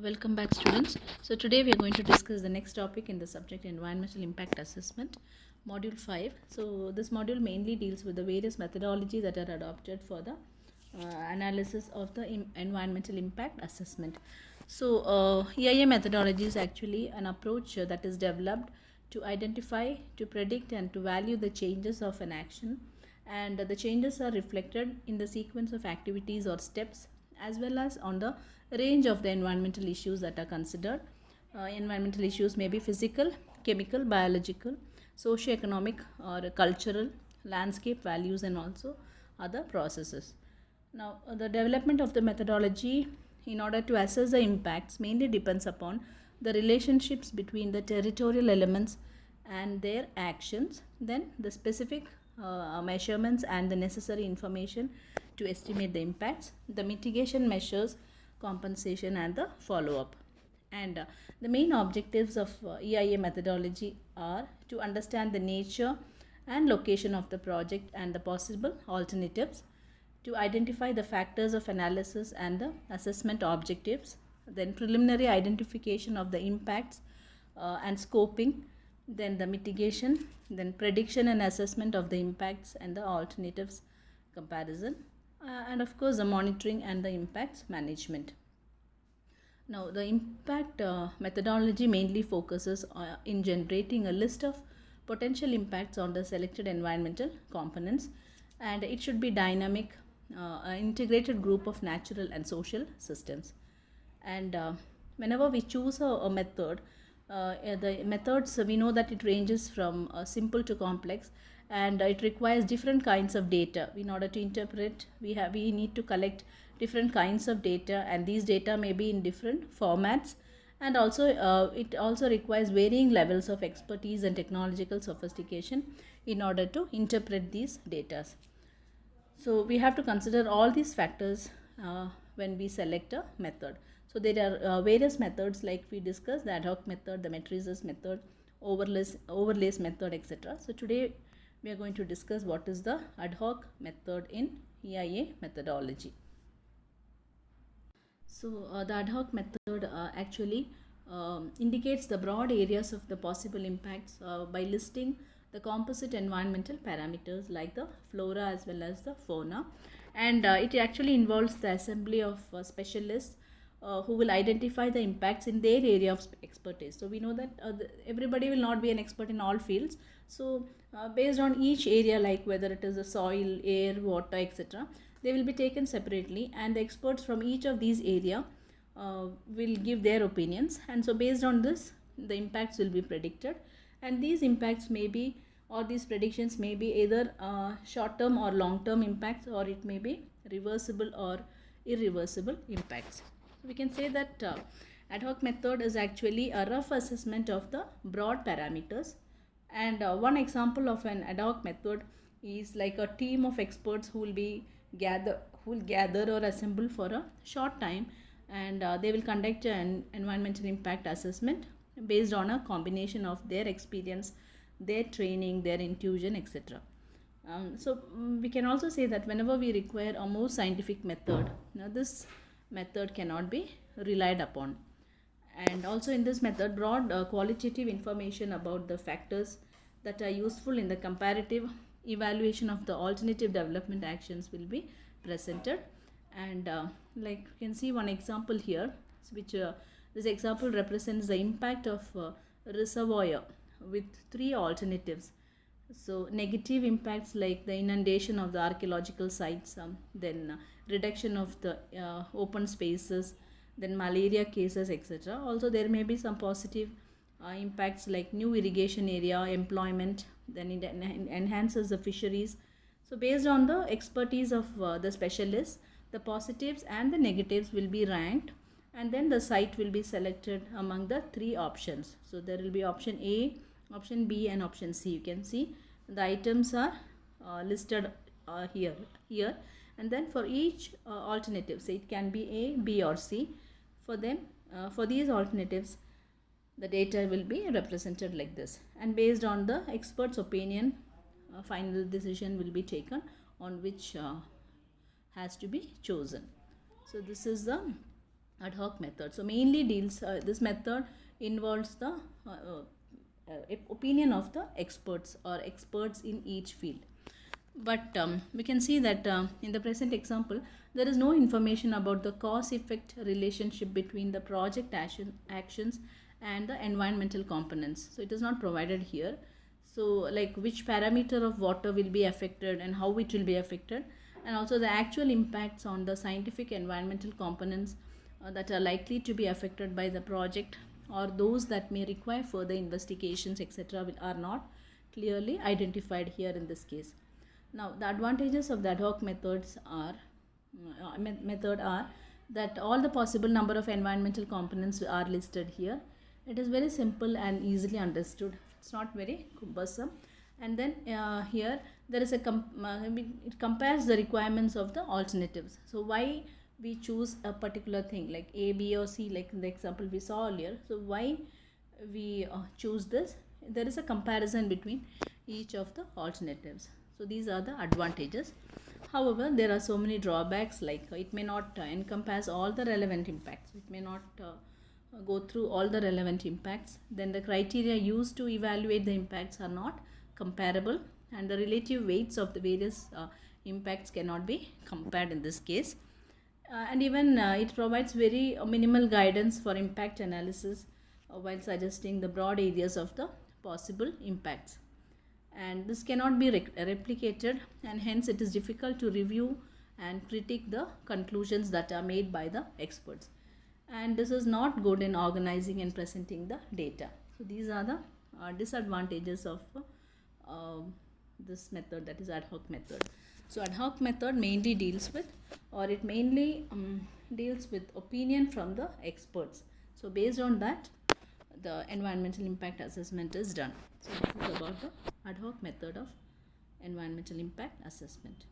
Welcome back, students. So today we are going to discuss the next topic in the subject environmental impact assessment, module 5. So this module mainly deals with the various methodologies that are adopted for the analysis of the environmental impact assessment. So EIA methodology is actually an approach that is developed to identify, to predict and to value the changes of an action, and the changes are reflected in the sequence of activities or steps as well as on the range of the environmental issues that are considered. Environmental issues may be physical, chemical, biological, socio-economic or cultural, landscape values and also other processes. Now, the development of the methodology in order to assess the impacts mainly depends upon the relationships between the territorial elements and their actions, then the specific measurements and the necessary information to estimate the impacts, the mitigation measures, compensation, and the follow up. And the main objectives of EIA methodology are to understand the nature and location of the project and the possible alternatives, to identify the factors of analysis and the assessment objectives, then preliminary identification of the impacts and scoping, then the mitigation, then prediction and assessment of the impacts and the alternatives comparison, and of course the monitoring and the impacts management. Now, the impact methodology mainly focuses in generating a list of potential impacts on the selected environmental components, and it should be dynamic, an integrated group of natural and social systems. And whenever we choose a method, the methods, we know that it ranges from simple to complex, and it requires different kinds of data in order to interpret. We need to collect different kinds of data, and these data may be in different formats, and also it also requires varying levels of expertise and technological sophistication in order to interpret these data. So we have to consider all these factors when we select a method. So there are various methods, like we discussed the ad hoc method, the matrices method, overlays method, etc. So today we are going to discuss what is the ad hoc method in EIA methodology. So the ad hoc method actually indicates the broad areas of the possible impacts by listing the composite environmental parameters like the flora as well as the fauna, and it actually involves the assembly of specialists who will identify the impacts in their area of expertise. So we know that everybody will not be an expert in all fields. So based on each area, like whether it is the soil, air, water, etc., they will be taken separately, and the experts from each of these area will give their opinions, and so based on this the impacts will be predicted, and these impacts may be, or these predictions may be either short term or long term impacts, or it may be reversible or irreversible impacts. We can say that ad hoc method is actually a rough assessment of the broad parameters, and one example of an ad hoc method is like a team of experts who will gather or assemble for a short time, and they will conduct an environmental impact assessment based on a combination of their experience, their training, their intuition, etc. We can also say that whenever we require a more scientific method, now this method cannot be relied upon. And also in this method, broad qualitative information about the factors that are useful in the comparative evaluation of the alternative development actions will be presented. And like you can see one example here, which this example represents the impact of reservoir with three alternatives. So negative impacts like the inundation of the archaeological sites, then reduction of the open spaces, then malaria cases, etc. Also there may be some positive impacts like new irrigation area, employment, then it enhances the fisheries. So based on the expertise of the specialists, the positives and the negatives will be ranked, and then the site will be selected among the three options. So there will be option A, option B and option C. You can see the items are listed here, and then for each alternative, say it can be A, B or C. For them, for these alternatives, the data will be represented like this, and based on the expert's opinion, final decision will be taken on which has to be chosen. So this is the Ad hoc method. So mainly deals, this method involves the opinion of the experts or experts in each field. But we can see that in the present example, there is no information about the cause effect relationship between the project actions and the environmental components. So it is not provided here. So like which parameter of water will be affected and how it will be affected, and also the actual impacts on the scientific environmental components that are likely to be affected by the project, or those that may require further investigations, etc., are not clearly identified here in this case. Now, the advantages of the ad hoc methods are method are that all the possible number of environmental components are listed here. It is very simple and easily understood. It's not very cumbersome. And then here there is it compares the requirements of the alternatives. So why we choose a particular thing like A, B, or C, like in the example we saw earlier. So why we choose this? There is a comparison between each of the alternatives. So these are the advantages. However, there are so many drawbacks, like it may not encompass all the relevant impacts. It may not go through all the relevant impacts. Then the criteria used to evaluate the impacts are not comparable, and the relative weights of the various impacts cannot be compared in this case. And even it provides very minimal guidance for impact analysis while suggesting the broad areas of the possible impacts. And this cannot be replicated, and hence it is difficult to review and critique the conclusions that are made by the experts. And this is not good in organizing and presenting the data. So these are the disadvantages of this method, that is ad hoc method. So ad hoc method mainly deals with, or it mainly deals with opinion from the experts. So based on that, the environmental impact assessment is done. So this is about the ad hoc method of environmental impact assessment.